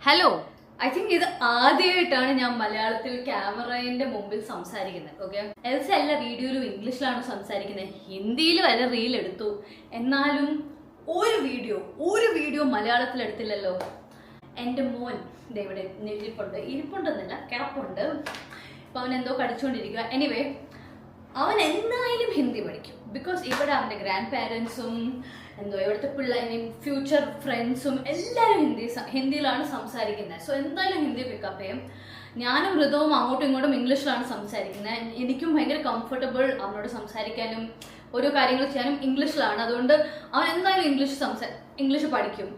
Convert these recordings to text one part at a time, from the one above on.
Hello, I think ഇത് ആദ്യമായിട്ടാണ് ഞാൻ മലയാളത്തിൽ ക്യാമറയുടെ മുമ്പിൽ സംസാരിക്കുന്നത്. ഓക്കെ, എൽസ എല്ലാ വീഡിയോയിലും ഇംഗ്ലീഷിലാണ് സംസാരിക്കുന്നത്, ഹിന്ദിയിൽ വരെ റീൽ എടുത്തു, എന്നാലും ഒരു വീഡിയോ മലയാളത്തിൽ എടുത്തില്ലല്ലോ. എൻ്റെ മോൻ ഇവിടെ ഇരിപ്പുണ്ടെന്നല്ല, കിടപ്പുണ്ട്. അപ്പൊ അവൻ എന്തോ കടിച്ചുകൊണ്ടിരിക്കുക. എനിവേ, അവൻ എന്തായാലും ഹിന്ദി പഠിക്കും. ബിക്കോസ് ഇവിടെ അവൻ്റെ ഗ്രാൻഡ് പാരൻസും എന്തോ ഇവിടുത്തെ പിള്ളേരും ഫ്യൂച്ചർ ഫ്രണ്ട്സും എല്ലാവരും ഹിന്ദിയിലാണ് സംസാരിക്കുന്നത്. സോ എന്തായാലും ഹിന്ദി പിക്കപ്പ് ചെയ്യും. ഞാനും ഋതവും അങ്ങോട്ടും ഇങ്ങോട്ടും ഇംഗ്ലീഷിലാണ് സംസാരിക്കുന്നത്. എനിക്കും ഭയങ്കര കംഫർട്ടബിൾ അവനോട് സംസാരിക്കാനും ഓരോ കാര്യങ്ങൾ ചെയ്യാനും ഇംഗ്ലീഷിലാണ്. അതുകൊണ്ട് അവൻ എന്തായാലും ഇംഗ്ലീഷ് പഠിക്കും.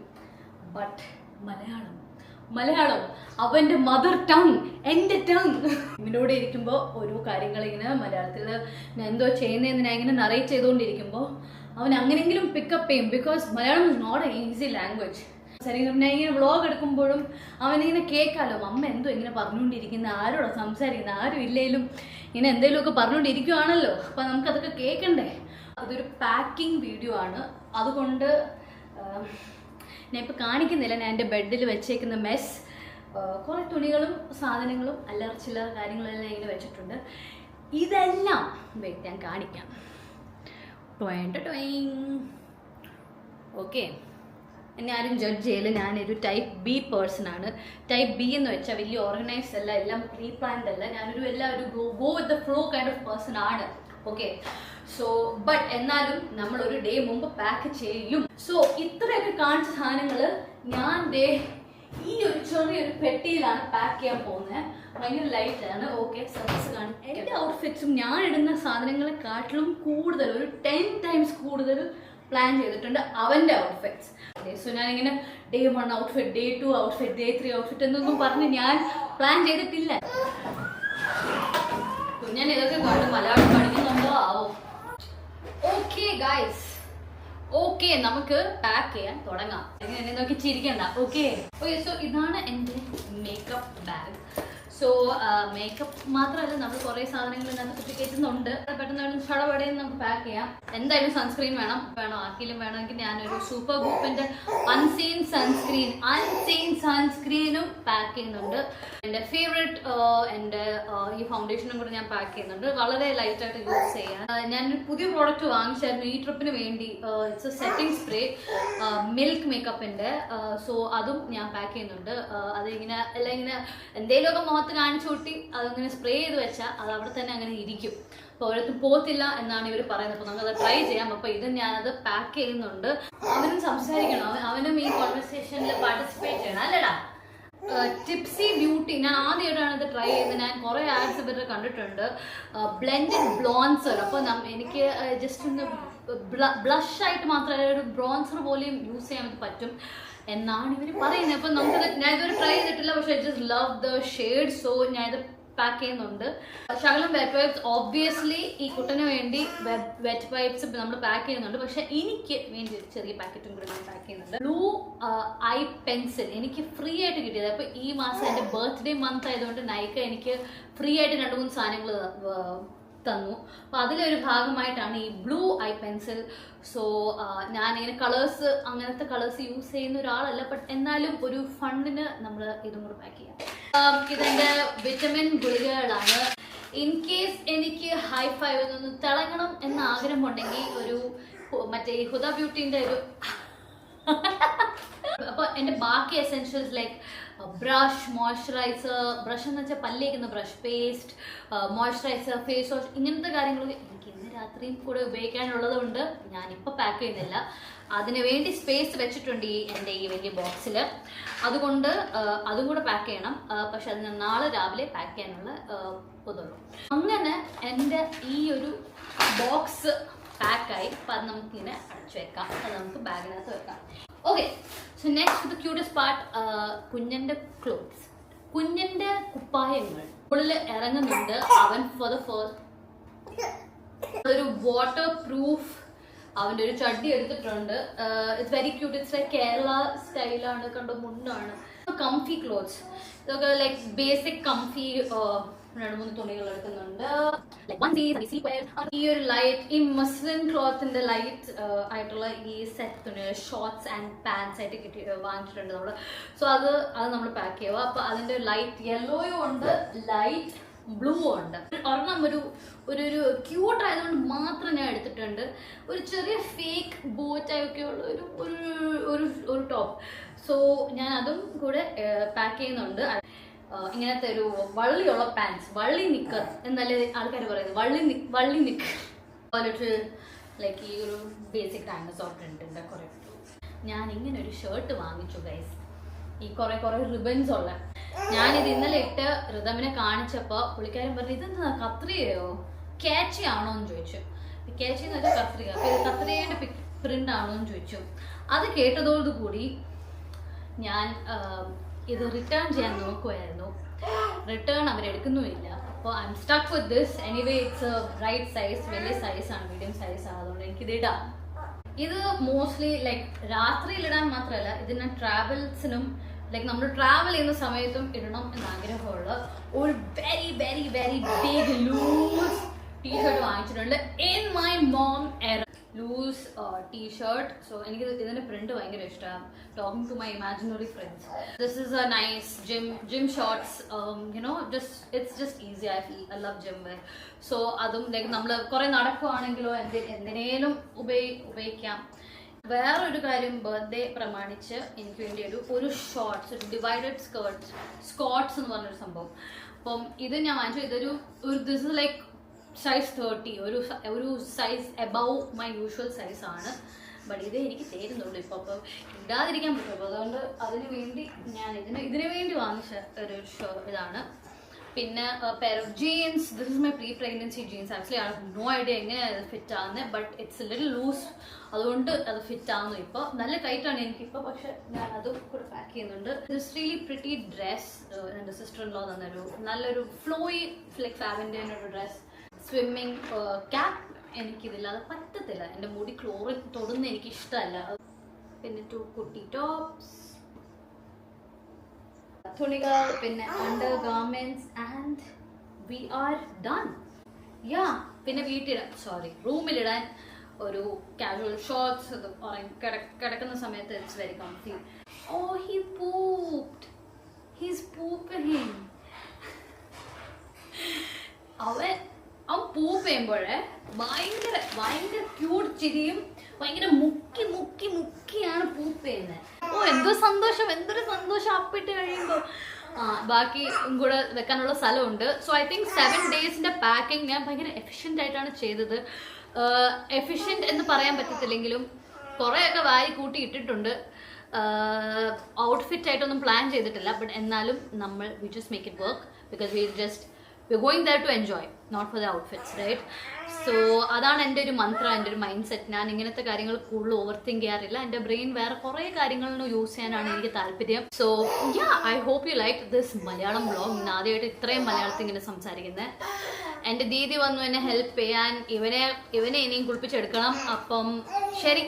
ബട്ട് മലയാളം അവന്റെ മദർ ടങ്, എന്റെ ടങ്. ഇവനോട് ഇരിക്കുമ്പോൾ ഓരോ കാര്യങ്ങൾ ഇങ്ങനെ മലയാളത്തിൽ ഞാൻ എന്തോ ചെയ്യുന്നതെന്ന് ഞാൻ ഇങ്ങനെ നറേറ്റ് ചെയ്തുകൊണ്ടിരിക്കുമ്പോൾ അവൻ അങ്ങനെയെങ്കിലും പിക്കപ്പ് ചെയ്യും. Because Malayalam is not a easy language. ശരി, ഞാൻ ഇങ്ങനെ വ്ളോഗ് എടുക്കുമ്പോഴും അവനിങ്ങനെ കേൾക്കാമല്ലോ, അമ്മ എന്തോ ഇങ്ങനെ പറഞ്ഞുകൊണ്ടിരിക്കുന്ന, ആരോടാ സംസാരിക്കുന്നത്, ആരും ഇല്ലേലും ഇങ്ങനെ എന്തെങ്കിലുമൊക്കെ പറഞ്ഞുകൊണ്ടിരിക്കുവാണല്ലോ. അപ്പം നമുക്കതൊക്കെ കേൾക്കണ്ടേ. അതൊരു പാക്കിംഗ് വീഡിയോ ആണ്. അതുകൊണ്ട് ഞാൻ ഇപ്പോൾ കാണിക്കുന്നില്ല. ഞാൻ എൻ്റെ ബെഡിൽ വെച്ചേക്കുന്ന മെസ്, കുറേ തുണികളും സാധനങ്ങളും അല്ലറ ചില്ലറ കാര്യങ്ങളെല്ലാം ഇങ്ങനെ വെച്ചിട്ടുണ്ട്. ഇതെല്ലാം ഞാൻ കാണിക്കാം. ഓക്കെ, എന്നെ ആരും ജഡ്ജ് ചെയ്യല്. ഞാനൊരു ടൈപ്പ് ബി പേഴ്സൺ ആണ്. ടൈപ്പ് ബി എന്ന് വെച്ചാൽ വലിയ ഓർഗനൈസ്ഡ് അല്ല, എല്ലാം പ്രീ പ്ലാൻഡ് അല്ല. ഞാനൊരു go with the flow kind of person ആണ്. ഓക്കെ, സോ ബട്ട് എന്നാലും നമ്മൾ ഒരു ഡേ മുമ്പ് പാക്ക് ചെയ്യും. സോ ഇത്രയൊക്കെ കാണിച്ച സാധനങ്ങൾ ഞാൻ ഈ ഒരു ചെറിയൊരു പെട്ടിയിലാണ് പാക്ക് ചെയ്യാൻ പോകുന്നത്. ഭയങ്കര ലൈറ്റാണ്. ഓക്കെ, സർവീസ് കാണും. എൻ്റെ ഔട്ട്ഫിറ്റ്സും ഞാൻ ഇടുന്ന സാധനങ്ങളെക്കാട്ടിലും കൂടുതൽ, ഒരു 10 times കൂടുതൽ പ്ലാൻ ചെയ്തിട്ടുണ്ട് അവൻ്റെ ഔട്ട്ഫിറ്റ്സ്. സോ ഞാനിങ്ങനെ day 1 outfit, day 2 outfit, day 3 outfit എന്നൊന്നും പറഞ്ഞ് ഞാൻ പ്ലാൻ ചെയ്തിട്ടില്ല. ഞാൻ ഇതൊക്കെ കണ്ട് മലയാളം പഠിക്കുന്നുണ്ടോ ആവോ. ഓക്കെ ഗൈസ്, ഓക്കെ, നമുക്ക് പാക്ക് ചെയ്യാൻ തുടങ്ങാം. എന്നെ നോക്കി ചിരിക്കണ്ട. ഓക്കെ, സോ ഇതാണ് എൻ്റെ മേക്കപ്പ് ബാഗ്. സോ മേക്കപ്പ് മാത്രമല്ല, നമ്മൾ കുറേ സാധനങ്ങൾ ഇതിനകത്ത് കയറ്റുന്നുണ്ട്. പെട്ടെന്ന് ചടപടയിൽ നമുക്ക് പാക്ക് ചെയ്യാം. എന്തായാലും സൺസ്ക്രീൻ വേണം. ആർക്കെങ്കിലും വേണമെങ്കിൽ ഞാനൊരു സൂപ്പർ ഗ്രൂപ്പിന്റെ അൺസീൻ സൺസ്ക്രീനും പാക്ക് ചെയ്യുന്നുണ്ട്. എൻ്റെ ഫേവറേറ്റ് എൻ്റെ ഈ ഫൗണ്ടേഷനും കൂടെ ഞാൻ പാക്ക് ചെയ്യുന്നുണ്ട്. വളരെ ലൈറ്റായിട്ട് യൂസ് ചെയ്യാൻ. ഞാനൊരു പുതിയ പ്രോഡക്റ്റ് വാങ്ങിച്ചായിരുന്നു ഈ ട്രിപ്പിന് വേണ്ടി. It's a setting spray, milk മേക്കപ്പിൻ്റെ. സോ അതും ഞാൻ പാക്ക് ചെയ്യുന്നുണ്ട്. അതിങ്ങനെ എല്ലാം ഇങ്ങനെ എന്തെങ്കിലുമൊക്കെ മുഖത്ത് കാണിച്ചു കൂട്ടി അതങ്ങനെ സ്പ്രേ ചെയ്ത് വെച്ചാൽ അത് അവിടെ തന്നെ അങ്ങനെ ഇരിക്കും. അപ്പോൾ ഒരിടത്തും പോകത്തില്ല എന്നാണ് ഇവർ പറയുന്നത്. അപ്പോൾ നമുക്കത് ട്രൈ ചെയ്യാം. അപ്പോൾ ഇത് ഞാനത് പാക്ക് ചെയ്യുന്നുണ്ട്. അവനും സംസാരിക്കണം, അവനും ഈ കോൺവെർസേഷനിൽ പാർട്ടിസിപ്പേറ്റ് ചെയ്യണം, അല്ലടാ. ടിപ്സി ബ്യൂട്ടി, ഞാൻ ആദ്യമായിട്ടാണ് ഇത് ട്രൈ ചെയ്തത്. ഞാൻ കുറേ ആഡ്സ് ഇവരുടെ കണ്ടിട്ടുണ്ട്. ബ്ലെൻഡഡ് ബ്ലോൺസർ. അപ്പോൾ എനിക്ക് ജസ്റ്റ് ഒന്ന് ബ്ലഷ് ആയിട്ട് മാത്രമല്ല, ഒരു ബ്രോൺസർ പോലെയും യൂസ് ചെയ്യാൻ പറ്റും എന്നാണ് ഇവർ പറയുന്നത്. അപ്പം ഞാൻ ഇതുവരെ ട്രൈ ചെയ്തിട്ടില്ല, പക്ഷേ I just love the shade. So ഞാനിത് പാക്ക് ചെയ്യുന്നുണ്ട്. ശകലം വെറ്റ് വൈപ്സ്, ഓബ്വിയസ്ലി ഈ കുട്ടന് വേണ്ടി വെറ്റ് വൈപ്സ് നമ്മൾ പാക്ക് ചെയ്യുന്നുണ്ട്. പക്ഷെ എനിക്ക് വേണ്ടി ചെറിയ പാക്കറ്റും കൂടി ഞാൻ പാക്ക് ചെയ്യുന്നുണ്ട്. ബ്ലൂ ഐ പെൻസിൽ എനിക്ക് ഫ്രീ ആയിട്ട് കിട്ടിയത്. അപ്പോൾ ഈ മാസം എൻ്റെ ബർത്ത്ഡേ മന്ത് ആയതുകൊണ്ട് നൈക്ക എനിക്ക് ഫ്രീ ആയിട്ട് 2-3 സാധനങ്ങൾ തന്നു. അപ്പോൾ അതിലൊരു ഭാഗമായിട്ടാണ് ഈ ബ്ലൂ ഐ പെൻസിൽ. സോ ഞാനിങ്ങനെ കളേഴ്സ്, അങ്ങനത്തെ കളേഴ്സ് യൂസ് ചെയ്യുന്ന ഒരാളല്ല, ബട്ട് എന്നാലും ഒരു ഫണ്ടിന് നമ്മൾ ഇതും കൂടെ പാക്ക് ചെയ്യാം. ഇതെൻ്റെ വിറ്റമിൻ ഗുളികകളാണ്. ഇൻ കേസ് എനിക്ക് ഹൈ ഫൈവ് ഒന്ന് തിളങ്ങണം എന്ന ആഗ്രഹമുണ്ടെങ്കിൽ ഒരു മറ്റേ ഹുദ ബ്യൂട്ടീൻ്റെ ഒരു അപ്പോൾ എൻ്റെ ബാക്കി essentials like brush, moisturiser, brush എന്ന് വെച്ചാൽ പല്ലേക്കുന്ന brush, paste, moisturiser, face wash, ഇങ്ങനത്തെ കാര്യങ്ങളൊക്കെ എനിക്ക് ഇന്ന് രാത്രിയും കൂടെ ഉപയോഗിക്കാനുള്ളത് കൊണ്ട് ഞാനിപ്പോൾ പാക്ക് ചെയ്യുന്നില്ല. അതിന് വേണ്ടി സ്പേസ് വെച്ചിട്ടുണ്ട് എൻ്റെ ഈ വലിയ ബോക്സിൽ. അതുകൊണ്ട് അതും കൂടെ പാക്ക് ചെയ്യണം. പക്ഷെ അത് ഞാൻ നാളെ രാവിലെ പാക്ക് ചെയ്യാനുള്ള ഇതുള്ളൂ. അങ്ങനെ എൻ്റെ ഈ ഒരു ബോക്സ് പാക്കായി. അപ്പം അത് നമുക്കിങ്ങനെ അടച്ചു വെക്കാം. അത് നമുക്ക് ബാഗിനകത്ത് വെക്കാം. Okay, so next the cutest part, കുഞ്ഞൻ്റെ ക്ലോത്ത്സ്, കുഞ്ഞൻ്റെ കുപ്പായങ്ങൾ ഉള്ളിൽ ഇറങ്ങുന്നുണ്ട്. അവൻ ഫോർ ദ ഫസ്റ്റ് ഒരു വാട്ടർ പ്രൂഫ് അവൻ്റെ ഒരു ചഡ്ഡി എടുത്തിട്ടുണ്ട്. It's very cute. It's like Kerala സ്റ്റൈലാണ്, കണ്ടോ, മുണ്ടാണ്. കംഫി ക്ലോത്ത്സ്, ഇതൊക്കെ ലൈക്ക് ബേസിക് കംഫി 2-3 തുണികൾ എടുക്കുന്നുണ്ട്. ഈ ഒരു ലൈറ്റ്, ഈ മസ്ലിൻ ക്ലോത്തിന്റെ ലൈറ്റ് ആയിട്ടുള്ള ഈ സെറ്റ് തുണികൾ ഷോർട്സ് ആൻഡ് പാൻസ് ആയിട്ട് വാങ്ങിച്ചിട്ടുണ്ട് നമ്മള്. സോ അത് നമ്മൾ പാക്ക് ചെയ്യുക. അപ്പൊ അതിന്റെ ലൈറ്റ് യെല്ലോയും ഉണ്ട്, ലൈറ്റ് ബ്ലൂ ഉണ്ട്. ഒരെണ്ണം ഒരു ക്യൂട്ട് ആയതുകൊണ്ട് മാത്രം ഞാൻ എടുത്തിട്ടുണ്ട്. ഒരു ചെറിയ ഫേക്ക് ബോറ്റായൊക്കെ ഉള്ള ഒരു ടോപ്പ്. സോ ഞാൻ അതും കൂടെ പാക്ക് ചെയ്യുന്നുണ്ട്. ഇങ്ങനത്തെ ഒരു വള്ളിയുള്ള പാൻസ്, വള്ളി നിക്കർ എന്നല്ലേ ആൾക്കാർ പറയുന്നത്, വള്ളി നിക്കർ ലൈക്ക് ഈ ഒരു ബേസിക് ഡൈനോസോർ പ്രിന്റിന്റെ കുറെ. ഞാൻ ഇങ്ങനെ ഒരു ഷർട്ട് വാങ്ങിച്ചു ഗൈസ്, ഈ കുറെ റിബൺസ് ഉള്ള. ഞാനിത് ഇന്നലെ ഇട്ട് ഋതമിനെ കാണിച്ചപ്പോ പുള്ളിക്കാരൻ പറഞ്ഞു ഇതെന്താ കത്രികയോ കാച്ചി ആണോ എന്ന് ചോദിച്ചു. കാച്ചി എന്ന് വെച്ചാൽ കത്രിക. അപ്പൊ ഇത് കത്രികയുടെ പ്രിന്റ് ആണോ എന്ന് ചോദിച്ചു. അത് കേട്ടതോടുകൂടി ഞാൻ ഇത് റിട്ടേൺ ചെയ്യാൻ നോക്കുമായിരുന്നു. റിട്ടേൺ അവരെടുക്കുന്നുമില്ല. അപ്പോൾ I'm stuck with this. Anyway it's right size, വലിയ സൈസാണ്, മീഡിയം സൈസ് ആയതുകൊണ്ട് എനിക്കിത് ഇടാം. ഇത് മോസ്റ്റ്ലി ലൈക്ക് രാത്രിയിലിടാൻ മാത്രമല്ല, ഇതിന് ട്രാവൽസിനും ലൈക്ക് നമ്മൾ ട്രാവൽ ചെയ്യുന്ന സമയത്തും ഇടണം എന്ന് ആഗ്രഹമുള്ള ഒരു very very very big loose t-shirt വാങ്ങിച്ചിട്ടുണ്ട്. In my mom era loose t-shirt. So എനിക്ക് ഇതിന്റെ പ്രിന്റ് ഭയങ്കര ഇഷ്ടമാണ്. Talking to my imaginary friends, this is a nice gym shorts. It's just easy. I love gym wear. So അതും like നമ്മൾ കുറെ നടക്കുവാണെങ്കിലോ എന്തിനേലും ഉപയോഗിക്കാം. വേറൊരു കാര്യം, ബർത്ത്ഡേ പ്രമാണിച്ച് എനിക്ക് വേണ്ടി ഒരു ഷോർട്സ്, ഒരു ഡിവൈഡഡ് സ്കോട്ട്സ് എന്ന് പറഞ്ഞൊരു സംഭവം. അപ്പം ഇത് ഞാൻ വാങ്ങിച്ചു. ഇതൊരു ദിസ് ഇസ് ലൈക്ക് സൈസ് 30, ഒരു size above my usual size ആണ്. ബട്ട് ഇത് എനിക്ക് തരുന്നുള്ളൂ ഇപ്പോൾ. അപ്പോൾ ഇടാതിരിക്കാൻ പറ്റും. അപ്പോൾ അതുകൊണ്ട് അതിന് വേണ്ടി ഞാൻ ഇതിനു വേണ്ടി വാങ്ങിച്ച ഒരു ഇതാണ്. പിന്നെ pair of jeans. This is my pre-pregnancy jeans. Actually I have no idea എങ്ങനെയാണ് ഇത് ഫിറ്റ് ആവുന്നത്. ബട്ട് ഇറ്റ്സ് ലിറ്റിൽ ലൂസ്, അതുകൊണ്ട് അത് ഫിറ്റ് ആവുന്നു. ഇപ്പോൾ നല്ല ടൈറ്റാണ് എനിക്കിപ്പോൾ, പക്ഷെ ഞാൻ അതും കൂടെ പാക്ക് ചെയ്യുന്നുണ്ട്. This really pretty dress. എൻ്റെ സിസ്റ്റർ ഇൻ ലോ തന്നൊരു നല്ലൊരു ഫ്ലോയി ലൈക്ക് ഫാബിൻ്റെ ഒരു ഡ്രസ്. സ്വിമ്മിങ് ക്യാപ്പ് എനിക്കിതില്ലാതെ പറ്റത്തില്ല. എൻ്റെ മുടി ക്ലോറിൻ തൊടുന്ന എനിക്ക് ഇഷ്ടമല്ല. പിന്നെ 2 കുട്ടി ടോപ്സ്, തുണികൾ, പിന്നെ undergarments and we are done. പിന്നെ റൂമിലിടാൻ ഒരു കാഷ്വൽ ഷോർട്സ്. കിടക്കുന്ന സമയത്ത് it's very comfy. Oh he's pooping. അവൻ പൂപ്പ് ചെയ്യുമ്പോഴേ ഭയങ്കര ക്യൂട്ട് ചിരിയും ഭയങ്കര മുക്കിയാണ് പൂപ്പ് ചെയ്യുന്നത്. എന്തൊരു സന്തോഷം അപ്പിട്ട് കഴിയുമ്പോൾ. ബാക്കി കൂടെ വെക്കാനുള്ള സ്ഥലമുണ്ട്. സോ ഐ തിങ്ക് 7 ഡേയ്സിന്റെ പാക്കിംഗ് ഞാൻ ഭയങ്കര എഫിഷ്യൻ്റ് ആയിട്ടാണ് ചെയ്തത്. എഫിഷ്യൻ്റ് എന്ന് പറയാൻ പറ്റത്തില്ലെങ്കിലും കുറേയൊക്കെ വാരി കൂട്ടി ഇട്ടിട്ടുണ്ട്. ഔട്ട്ഫിറ്റ് ആയിട്ടൊന്നും പ്ലാൻ ചെയ്തിട്ടില്ല. ബട്ട് എന്നാലും we just make it work because we're going there to enjoy, not for the outfits, right? So അതാണ് എൻ്റെ ഒരു മന്ത്ര, എൻ്റെ ഒരു മൈൻഡ് സെറ്റ്. ഞാൻ ഇങ്ങനത്തെ കാര്യങ്ങൾ കൂടുതൽ ഓവർ തിങ്ക് ചെയ്യാറില്ല. എൻ്റെ ബ്രെയിൻ വേറെ കുറേ കാര്യങ്ങളിലും യൂസ് ചെയ്യാനാണ് എനിക്ക് താല്പര്യം. So I hope you like this Malayalam vlog. ഞാൻ ആദ്യമായിട്ട് ഇത്രയും മലയാളത്തിൽ ഇങ്ങനെ സംസാരിക്കുന്നത്. എൻ്റെ ദീദി വന്നു എന്നെ ഹെൽപ്പ് ചെയ്യാൻ. ഇവനെ ഇനിയും കുളിപ്പിച്ചെടുക്കണം. അപ്പം ശരി.